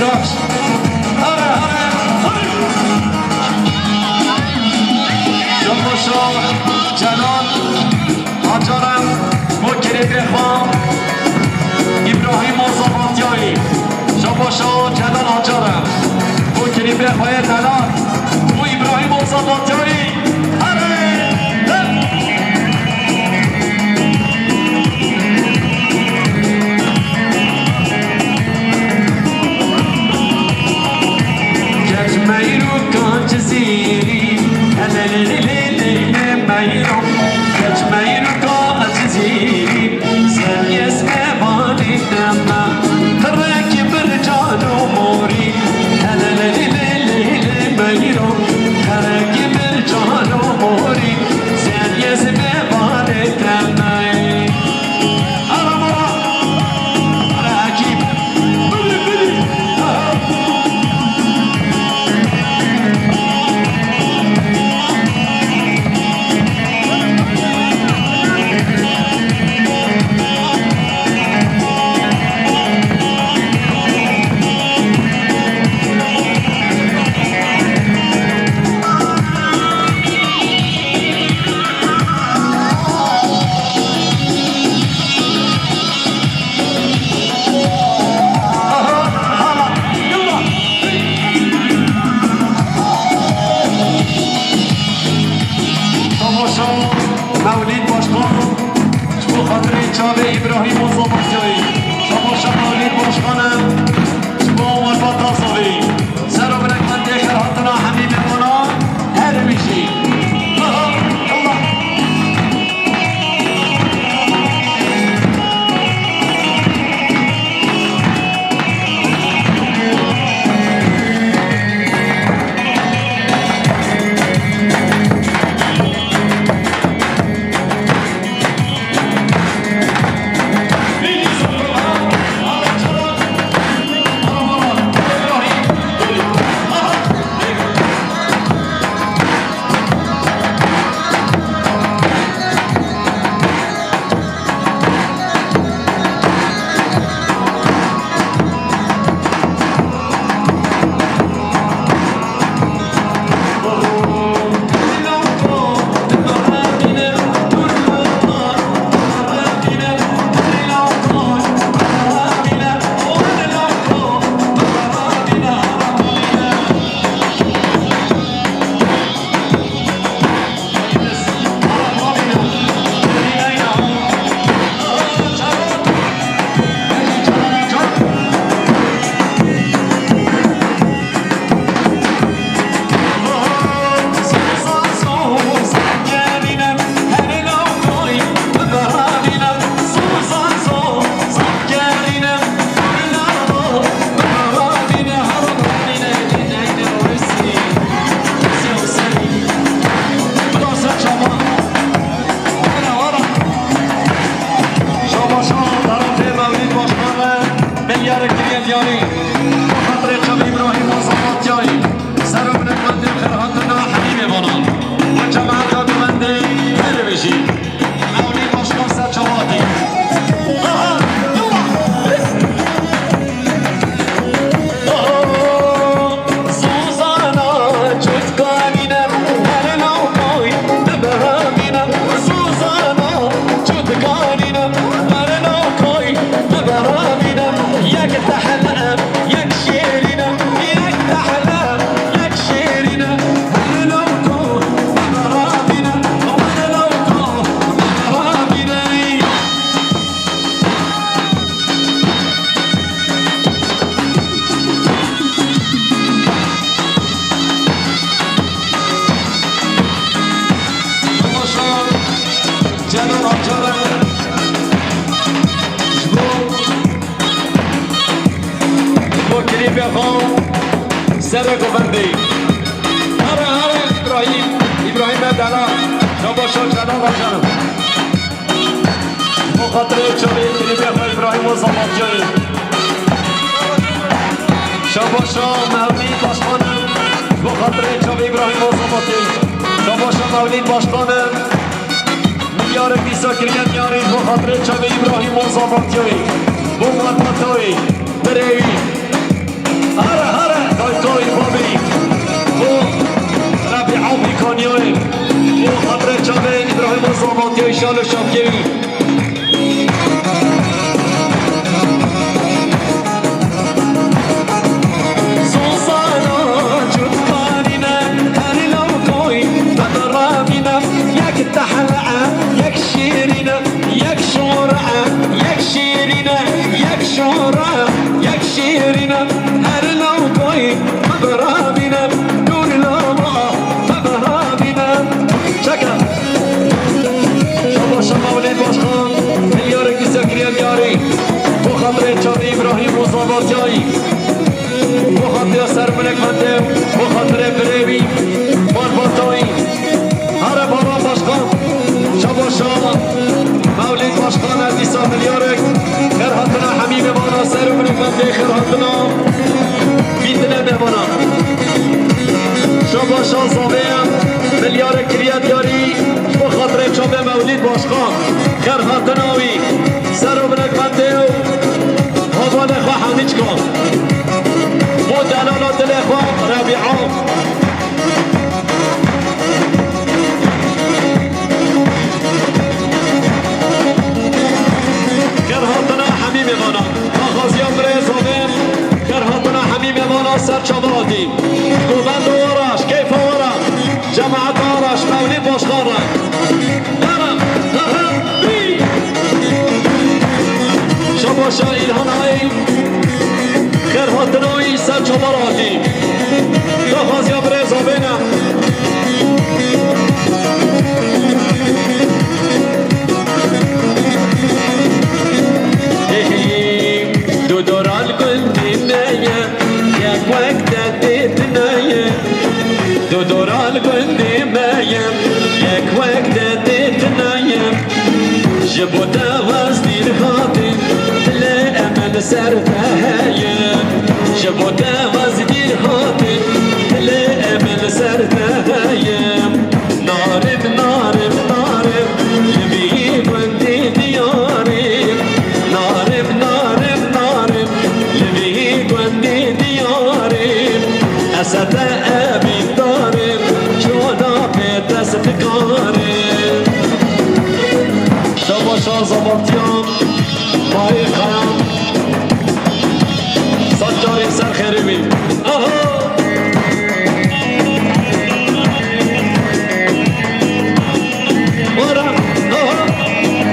بخش جنباشا جلال حجارم مکری بخوام ابراهیم آزامانتیایی جنباشا جلال حجارم مکری بخواه دلال و ابراهیم آزامانتیایی مولید باشخان شما خاطر چاوه ابراهیم و زبانجایی شما مولید باشخانم شما عمر بطاسوی سر و برکمند دیگر حتنا حمیم مانا هر میشی سر گوندی آره ابراهیم دلا شباشا جلال جانم مخاطر چوری کلیبی ابراهیم و زمانجایی شباشا مولید باشخانم مخاطر چوری ابراهیم و زمانجایی شباشا مولید باشخانم میار بیسا کریان یاری مخاطر چوری ابراهیم و زمانجایی بومت مطوی بریوی شال و شاپکوی چاوی ابراهیم مصاباتیایی بخاطر سر ملک منده بخاطر بریوی بارباتایی هر بابا باشخان شبا شما مولید باشخان عزیزا ملیارک خیرهاتنا حمیم بانا سر ملک منده خیرهاتنا بیدنه ببانا شبا شا صابیم ملیارک کریت یاری بخاطر چاوی مولید باشخان خیرهاتناوی سر ملک منده حوال اخوة حامدكم ودلالات الاخوة ربيعون كرهاتنا حميمي مانا مخازيان بريزوين كرهاتنا حميمي مانا سر شباتي قوبان دوراش كيف ورا جماعة دوراش مولد باشخارا شباشا ایلهانایی خیرهاتنایی سر چماراتی دخواست یا برزا بینم دو دورال گندی نیه یک وقت دید نیه دو دورال گندی نیه یک وقت دید نیه جبوتا وزدیر خاطی سرتايم جبوتا وزدير خاطر لأمل سرتايم نارب نارب نارب لبيك وانتي دياري نارب نارب نارب لبيك وانتي دياري أسد أبي ضارب شونا بيت أسفكاري شباشا زبطيان ماي خيام سجاري سر خيرمي ورا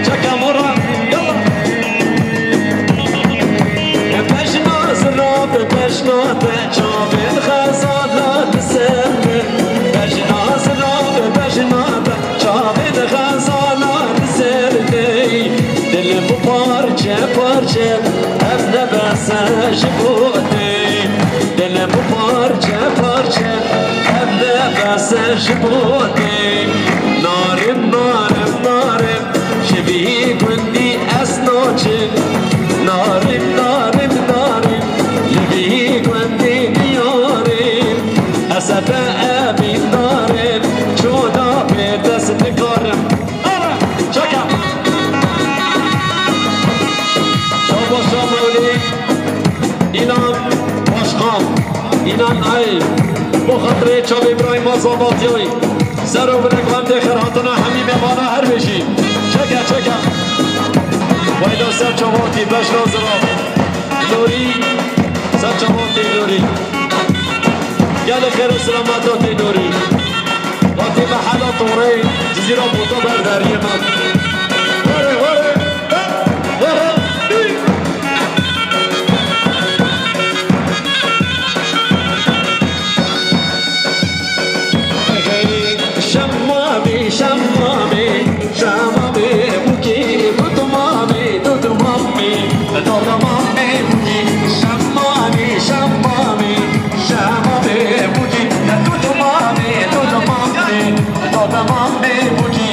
چکم ورا يلا بشنا زراب بشنا تجابين خزانات سر بشنا زراب بشنا تجابين خزانات سر دل مبارجة بارجة أبنى بس جبوتي دل مبارجة بارجة أبنى بس جبوتي نارم نارم نارم شبيه كندي أسنوچي نارم نارم نارم شبيه كندي ديارم أسد أبي نارم شودا بيتس نكارم شكا اینان باشخان اینان ای بخاطر چاو ابراهیم آزاباتیایی سر و برگوند خیرهاتنا همی میمانه هر بشی چکه چکه ویدا سر چاواتی بش نازرا نوری سر چاواتی نوری گل خیر و سلامتاتی نوری واتی محلا طوره جزیرا بوتا برداری من وره وره وره شمامي شمامي بوكي دوت مامي دوت مامي دوت مامي بوكي شمامي شمامي شمامي بوكي دوت مامي دوت مامي دوت مامي بوكي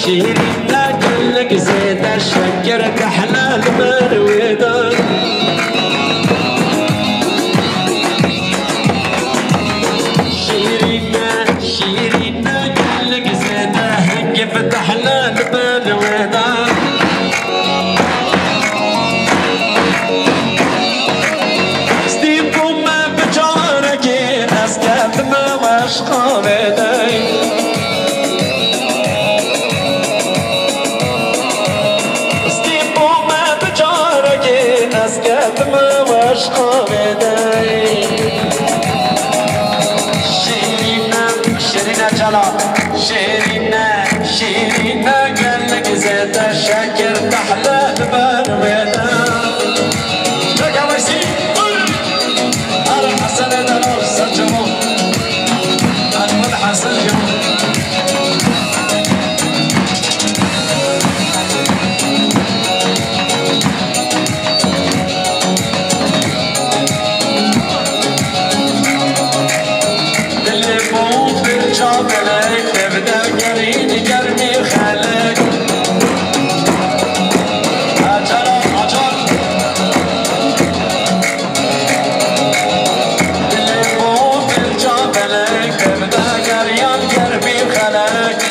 شيرينا قلك زيد شكرك احلى المرويدة شيرينا قلك زيد كيف تحلى المرويدة ستيبكم ما بجارك اسكت ما واشقى بيدي ما واشقى بداي شيرينا جلا شيرينا قالك زيت الشكر تحلى البرويدة شكا ويسي أنا الحسن دلوش سجمو أنا الحسن جمو شابلك تبدأ قريني قرمي خلك أجل اللي مو بالجابلك تبدأ قريان قرمي خلك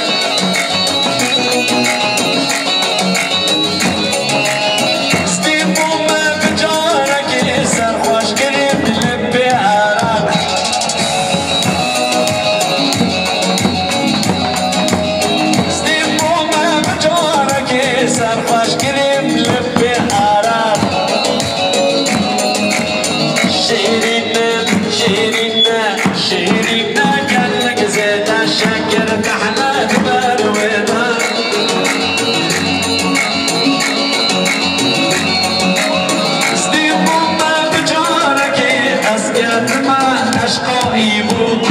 ستيبو ما بجارك يسر خوش قريب لبي عراق سرخوش قريب لبي حرام شيرينا قالك زيت الشكر تحلى البرويدة ستيبو ما بجارك اسكت ما اشقى يبوك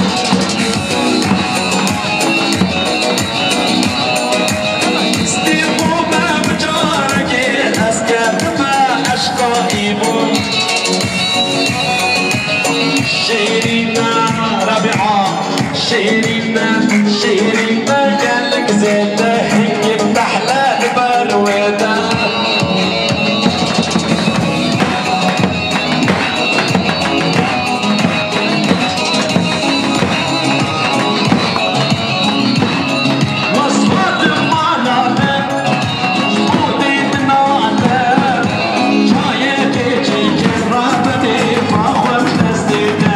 شيرينا ربيعة شيرينا قالك زيت هيك بتحلى البرويدة وصفات المعنى جبودي تنعنى جايتي جيكي رابطي ما خوش نسيتي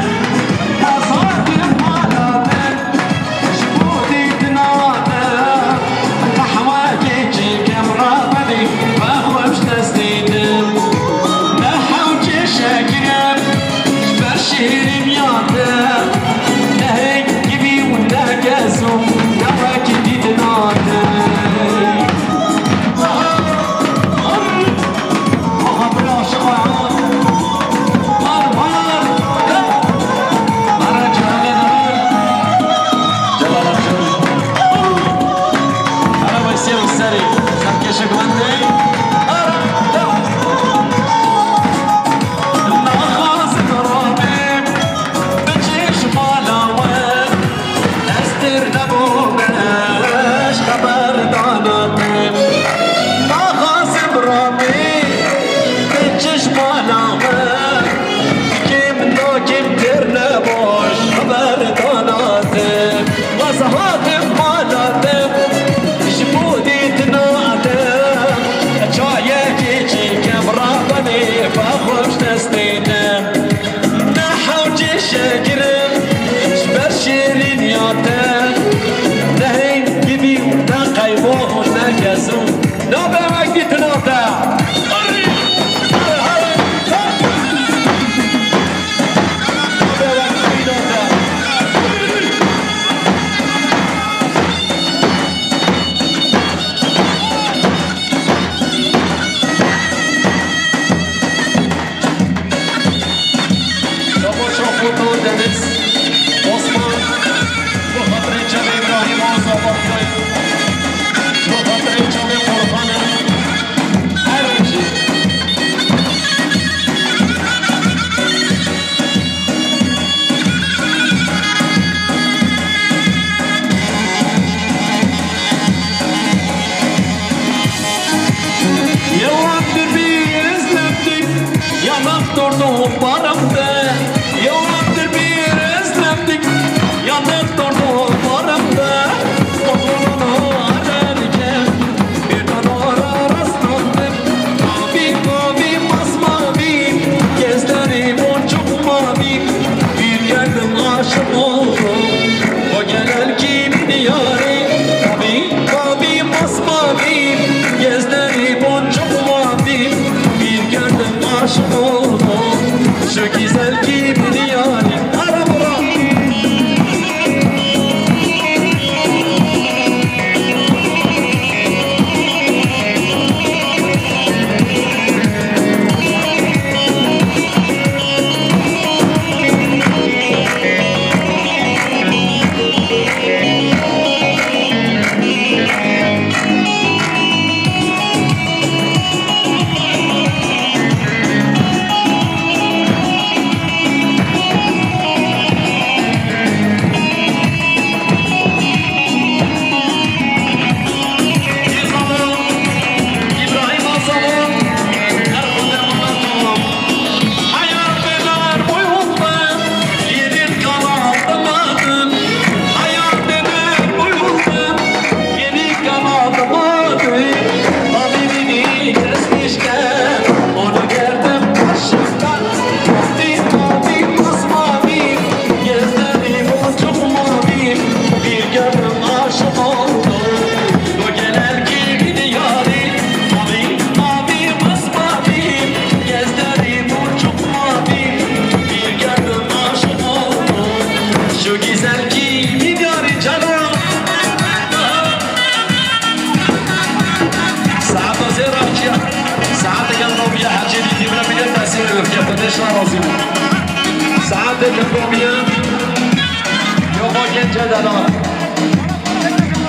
دلال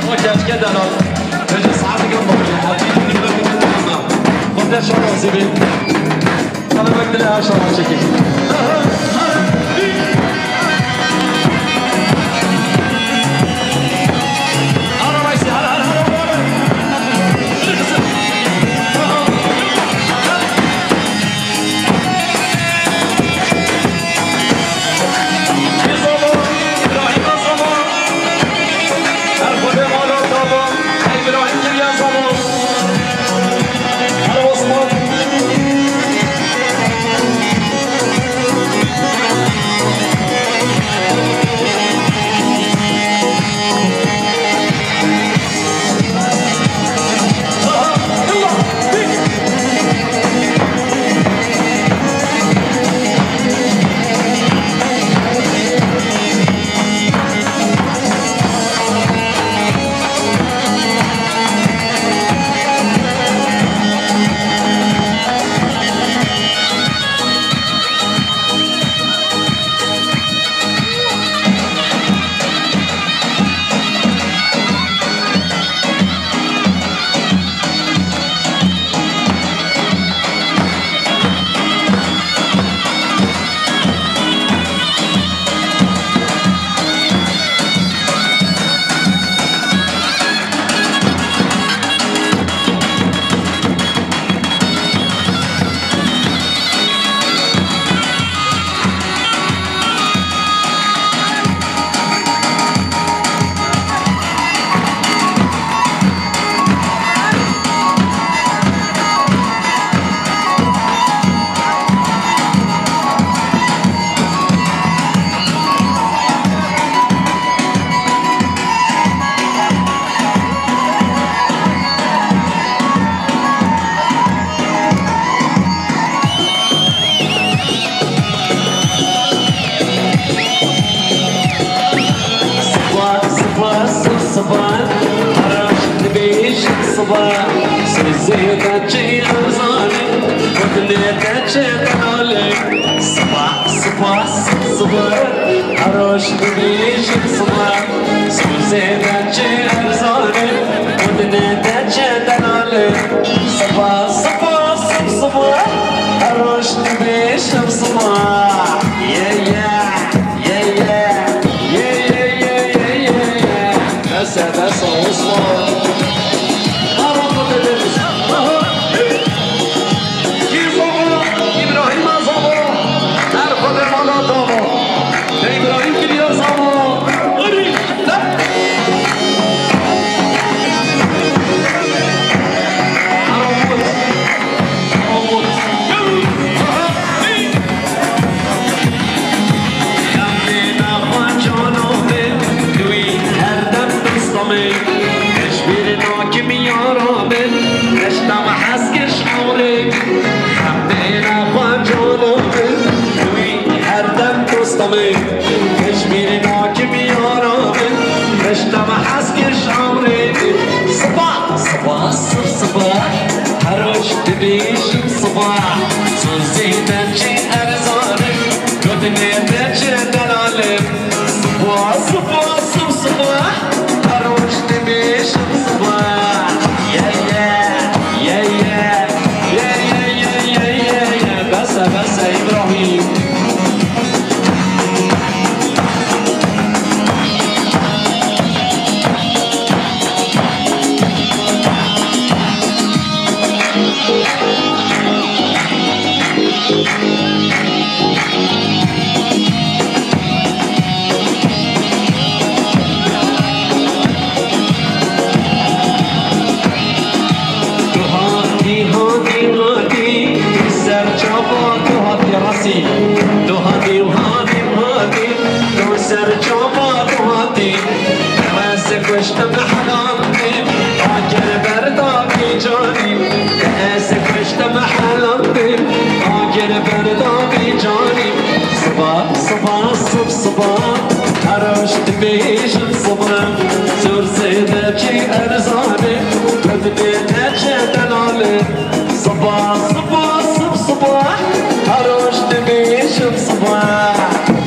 وكاش كدلال تجي صحابي قبل حاطين لي بك الدنيا خد شراسي بي انا بقدر لها شراسي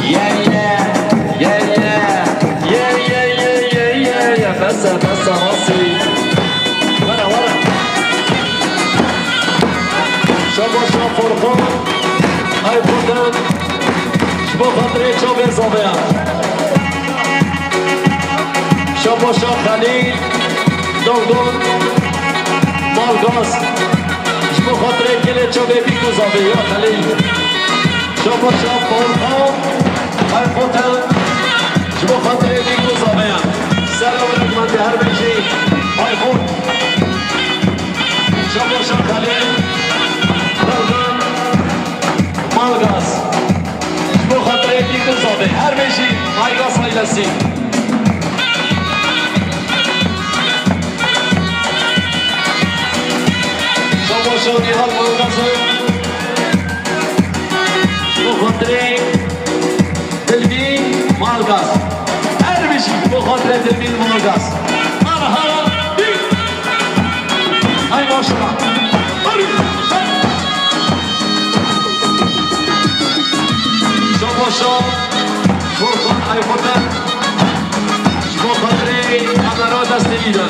Yeah, yeah, yeah, yeah, yeah, yeah. فرقان های خودم شما خاطره چا بزاوه شما شا خلیل دودون مالگاز شما خاطره کلی چا ببی گذاوه یا خلیل شما شا فرقان های خودم شما خاطره بی گذاوه سلام رکمنده هر بشی های خود شما شا خلیل دودون مالگاز شما خاطره بی گذاوه هر بشی مالگاز های لسی شادی حال مالگازه بخاطره دلوین مالگاز هر بشی بخاطره دلوین مالگاز مرحبا های ماشما شما شاد فرقان های خودم بخاطره امرا دست دیدن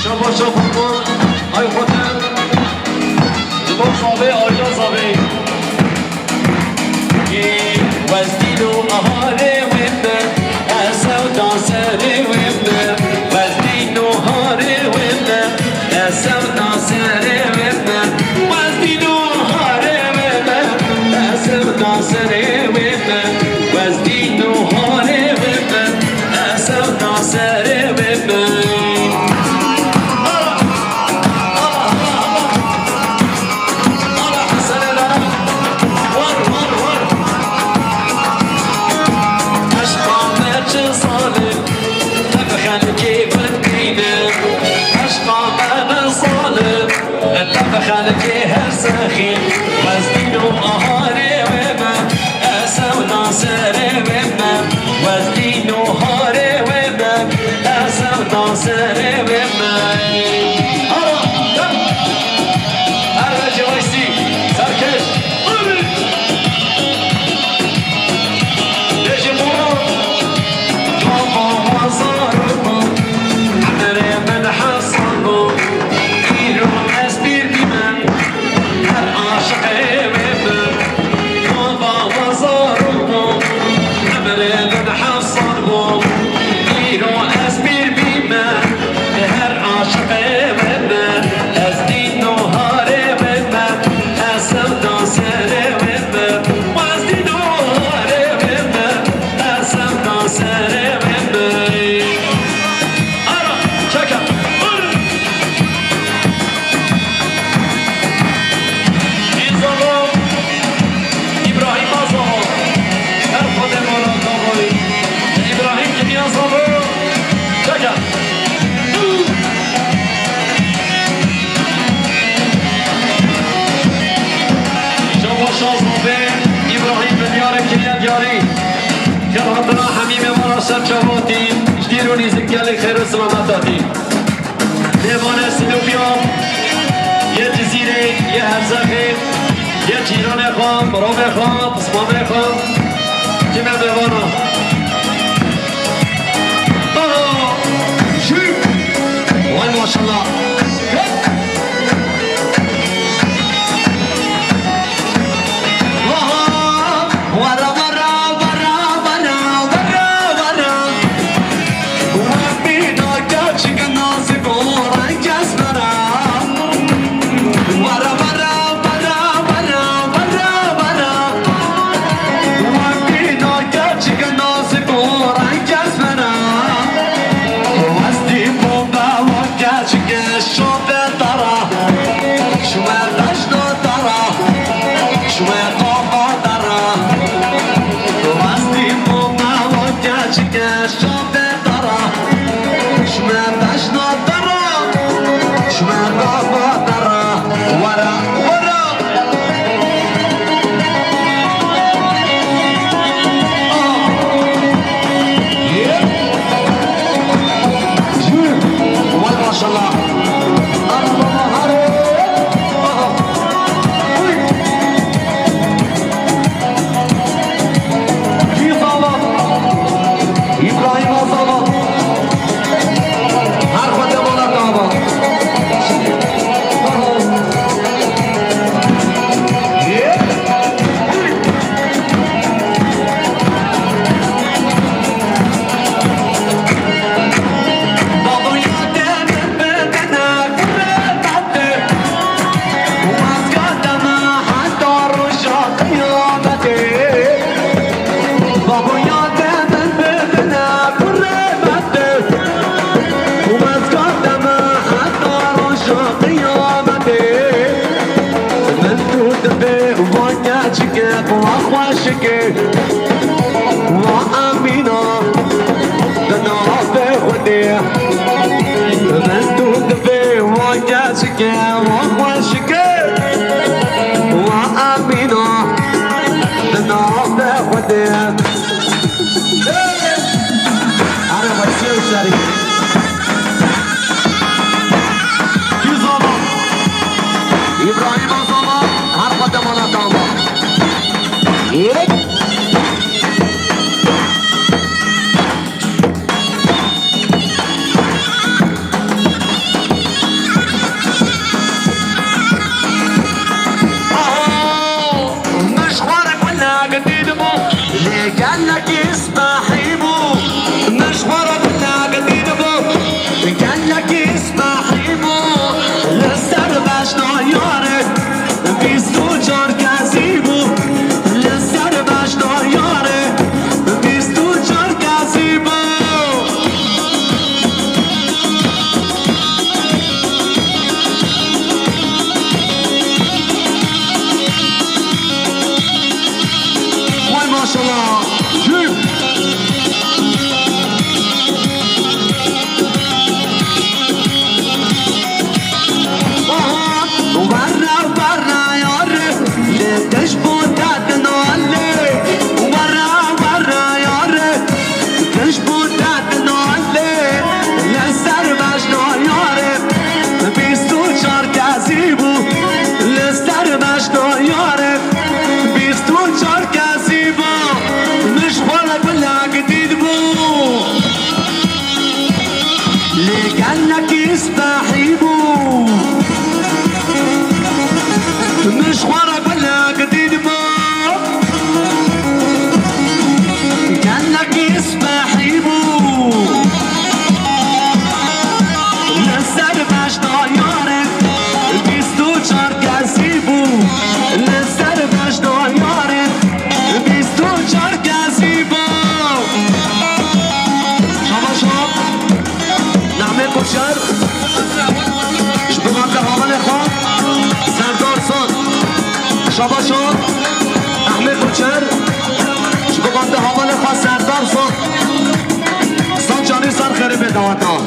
شما شاد فرقان های خودم زبان صابه آیا صابه وزدین و آهاره ویمه اسو دانسره ویمه وزدین و آهاره ویمه اسو دانسره ویمه وزدین و آهاره ویمه اسو دانسره ویمه وزدین و آهاره ویمه اسو دانسره ویمه خالقي هالسخي وزدين وهاري وما أسو ناصري وما وزدين وهاري وما أسو ناصري وما هلا جويسي سركش يجي مرور طابا وصاربو عمري من حصلو جديروني زكالي خير وسلامتاتي ديوان سلوبيوم يا جزيرة يا هرزاخي يا جيران خان برام خان اسمام خان كما ديوانا شو وين ما شاء الله شو عاشقه وامينه دنابه خودی مندود به وجهك ووشك وامينه دنابه خودی انا وسيم سري ابراهيم زمان هر قدم ولا داما مشوارك ولا قديد بو اللي قال لك اسمحي بو مشوارك ولا قديد بو قال لك اسمحي بو لسر باش نايارك بیستو چار کسی بو لسر باش نايارك بیستو چار کسی بو وای ماشالله قالك اسمحي بو مشوارك ولا جديد بو قالك اسمحي بو لسر باش طيارك بیستو چار کسی بو لسر باش طيارك بیستو چار کسی بو شما نعمه کشر شبهات حامل خواب سردار سان شباشان احمد کچر شبهات حامل خواب سردار سان سان جانی سر خیلی به دواتا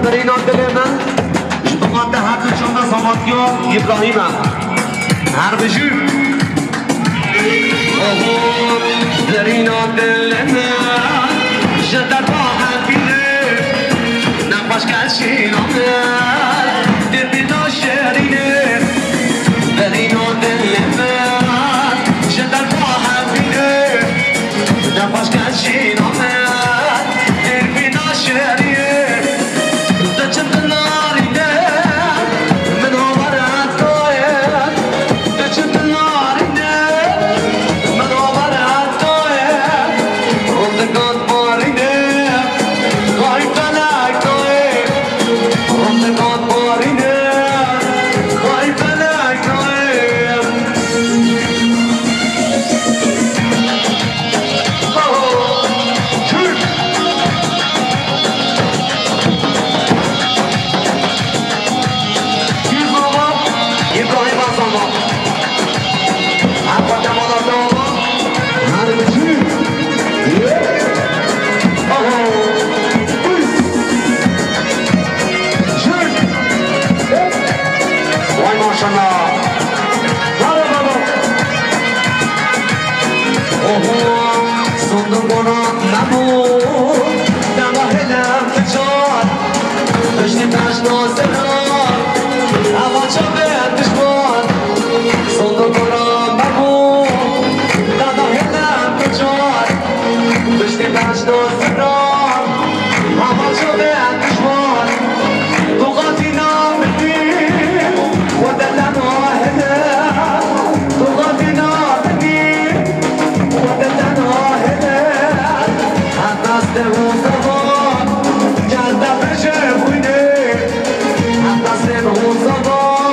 ترین دل من شبهات هر دو چند زمانیو ابراهیم هر بجو ترین دل من جدر با حبیله نباش کشی نامه دل بینا شرینه ترین دل من جدر با حبیله نباش کشی نامه دل بینا شرینه Rosa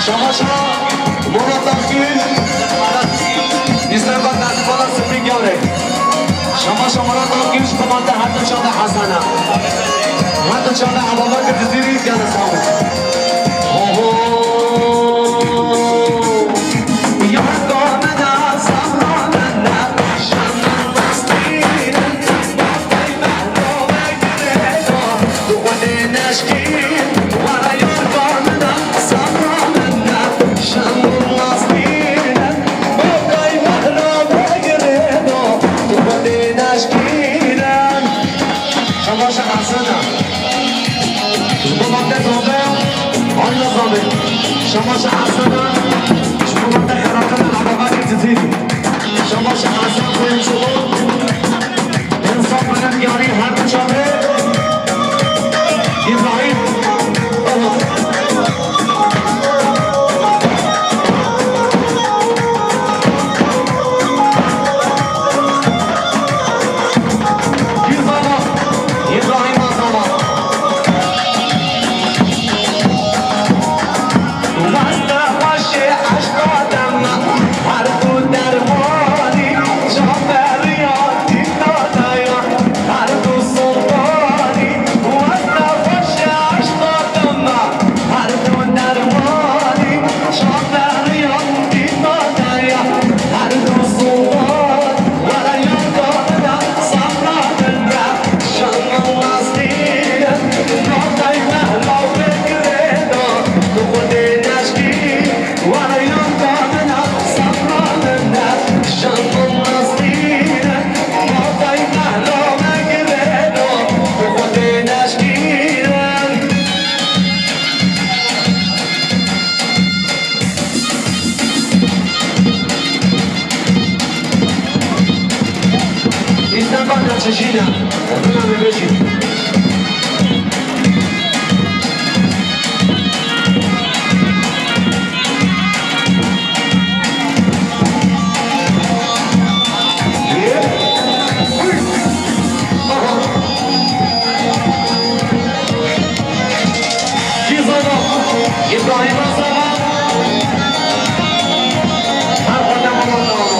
شما مراد گیر نیستن از بالا سپری گوره شما مراد گیرش کمانده حتی چاله حسنه حتی چاله عبابا که جزیری گل سامو شما شخصنا شما منطقه عربا كتزيد شما شخصنا خوين شغل انصاف من الجاري هر شابه إبراهيم Cecina, non mi piace. İbrahim Azama her kadem Allah'ım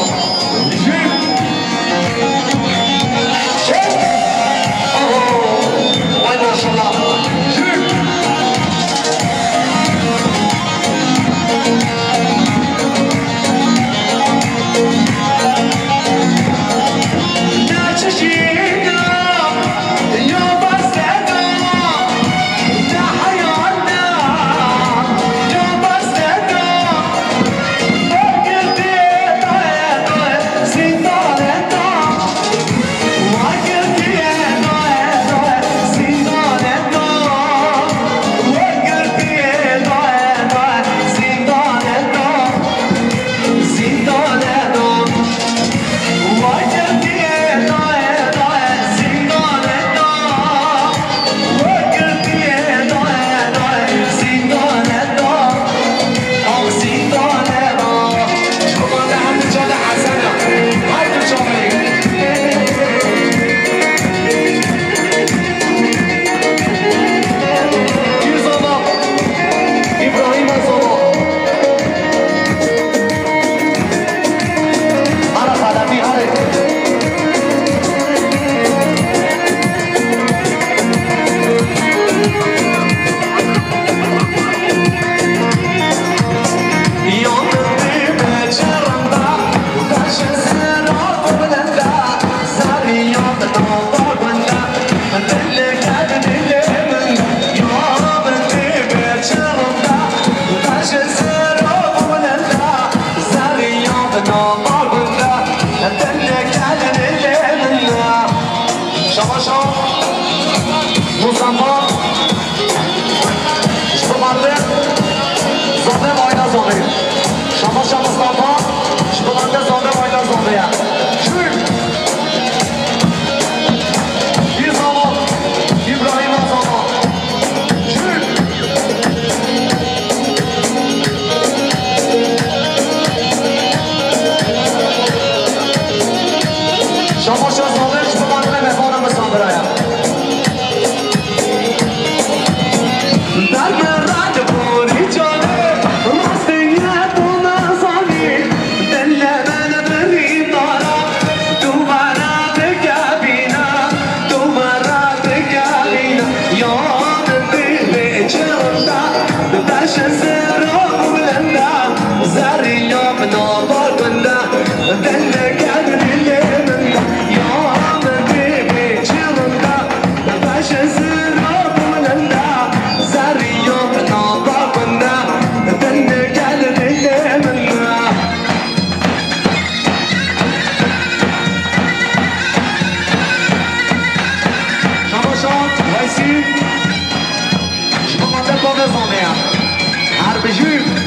بجيب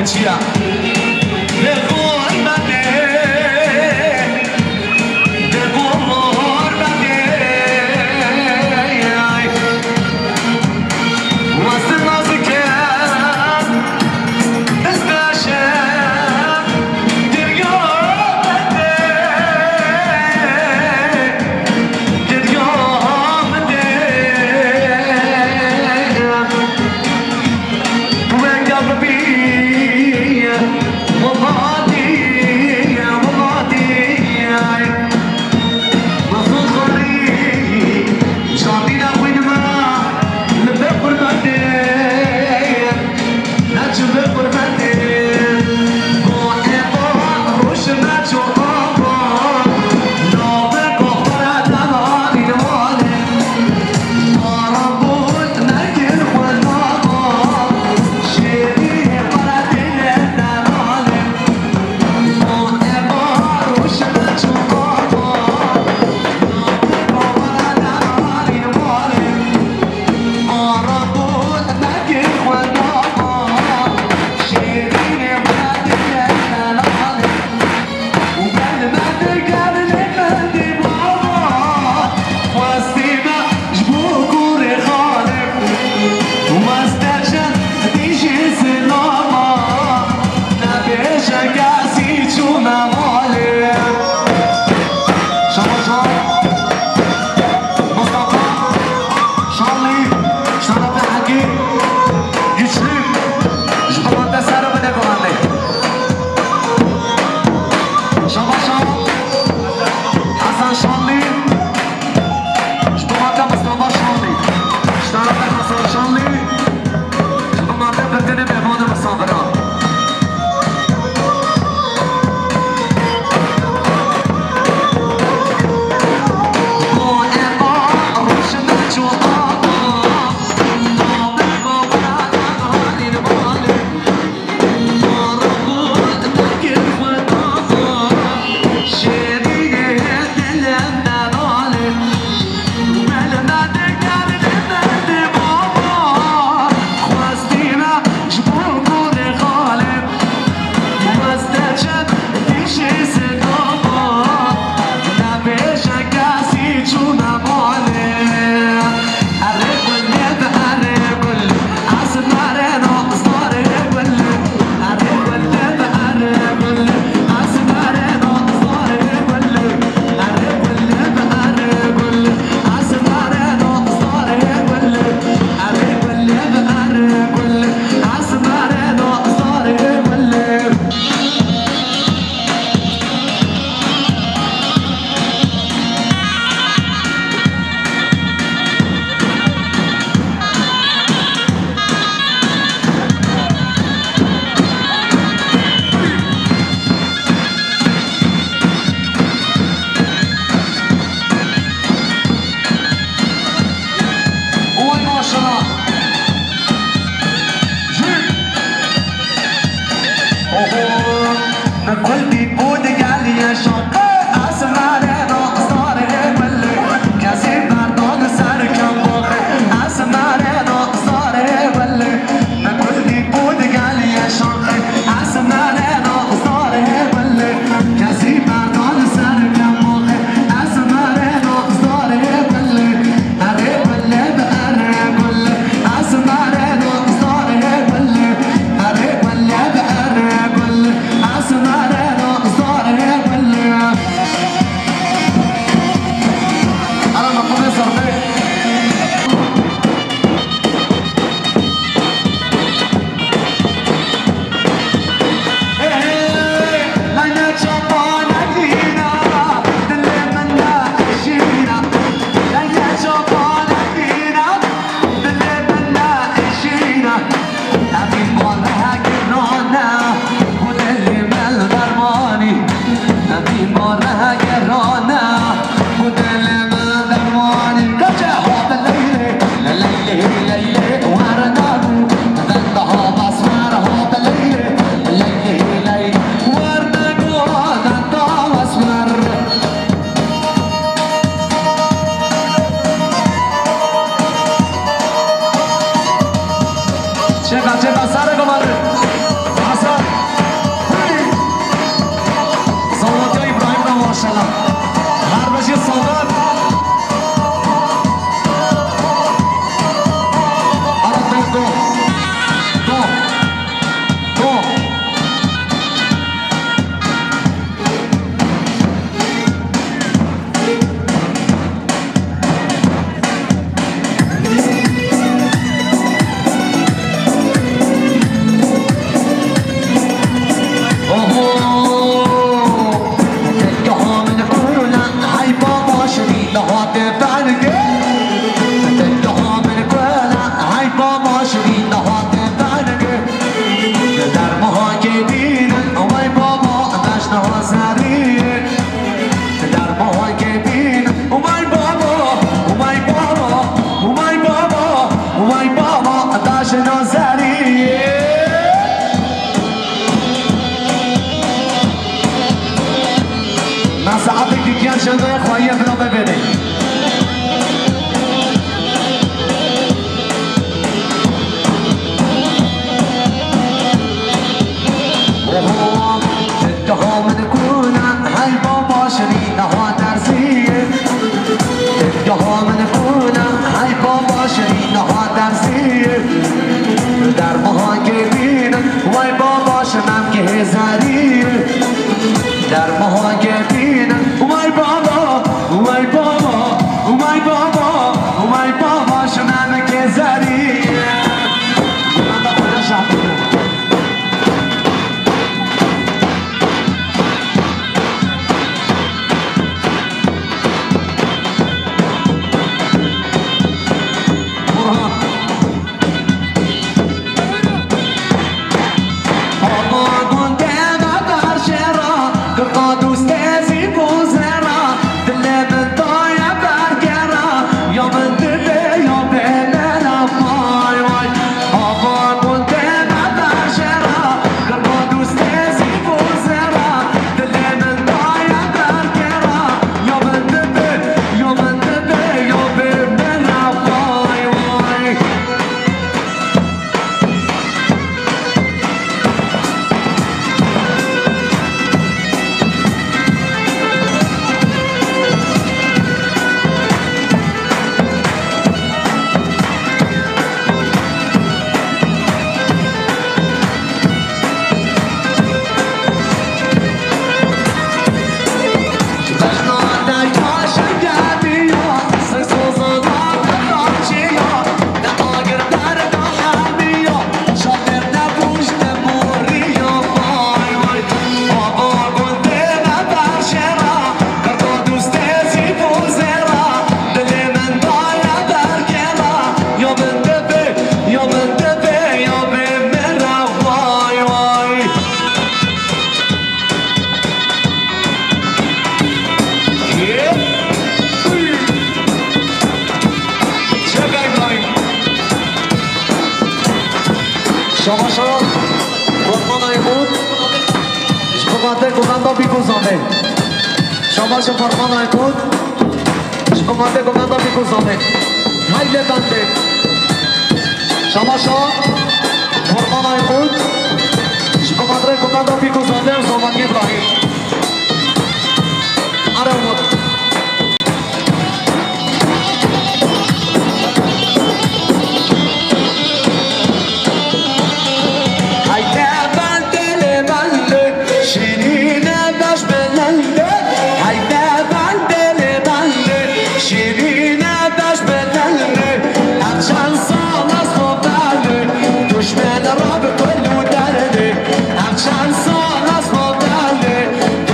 Chia. والله چقدر سر گمانه حسن صوت ابراهیم رو ماشالله هر بشی صوت شده خواهی برو ببینی اتها من کنن های بابا شرین ها درسیه اتها من کنن های بابا شرین ها درسیه در ماها که بینن وای بابا شنم که هزاریه در ماها که بینن وای بابا وای بابا وای بابا وای بابا شنم که زریه من دا خدا شاید شما فرمان بود شکومانده کماندا بیگوزانه شما فرمان بود شکومانده کماندا بیگوزانه hayli bende شما فرمان بود شکومانده کماندا بیگوزانه زمان ابراهیم آره اومد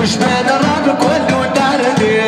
Düşman Rab kullu derdi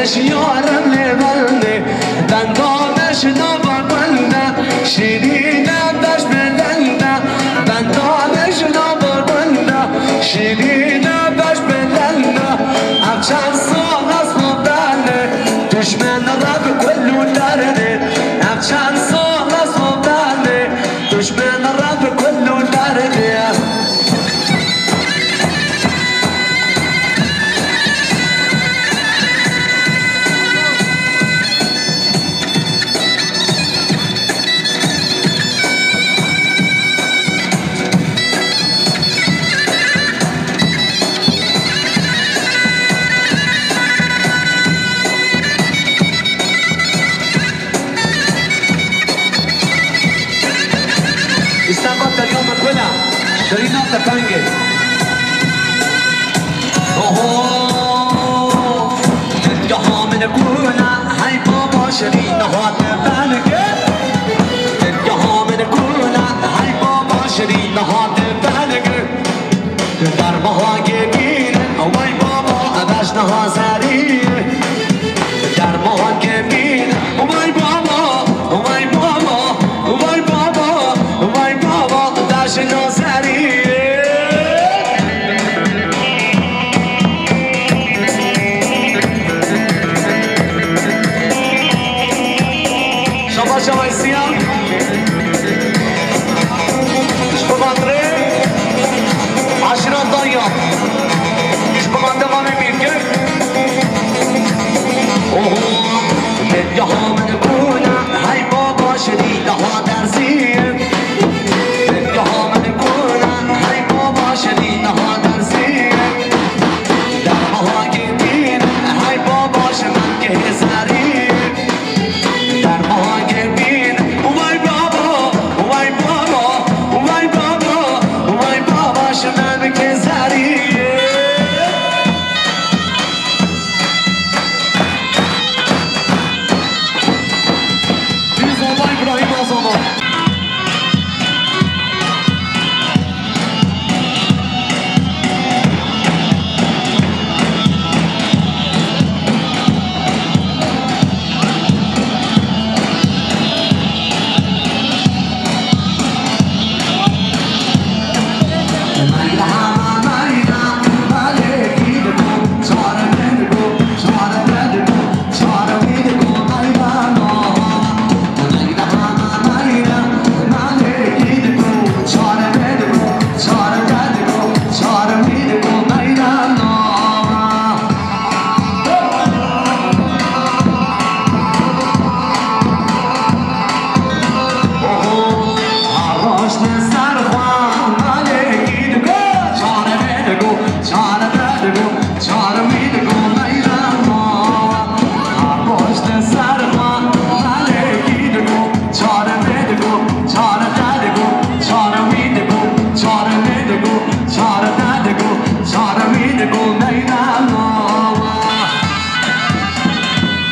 دانش یارم لبنده دندانش نابربنده شیرینم داشت بلنده دندانش نابربنده شیرینم داشت بلنده افشان سال از مبدنه دشمن را به کلو درده افشان سال از مبدنه دشمن را به کلو درده استنبطت اليوم كلها شارين نقطة فنجة اوه تلقاها من كلها هاي بابا شارين نقطة فنجة تلقاها من كلها هاي بابا شارين نقطة فنجة دربها جميل واي بابا أبشنها سريع دربها جميل واي بابا واي بابا واي بابا واي بابا داشنا سريع شبا شبا السيام شبا مطري عشرة ضيق شبا مطري ما نمير كيف اوه بدي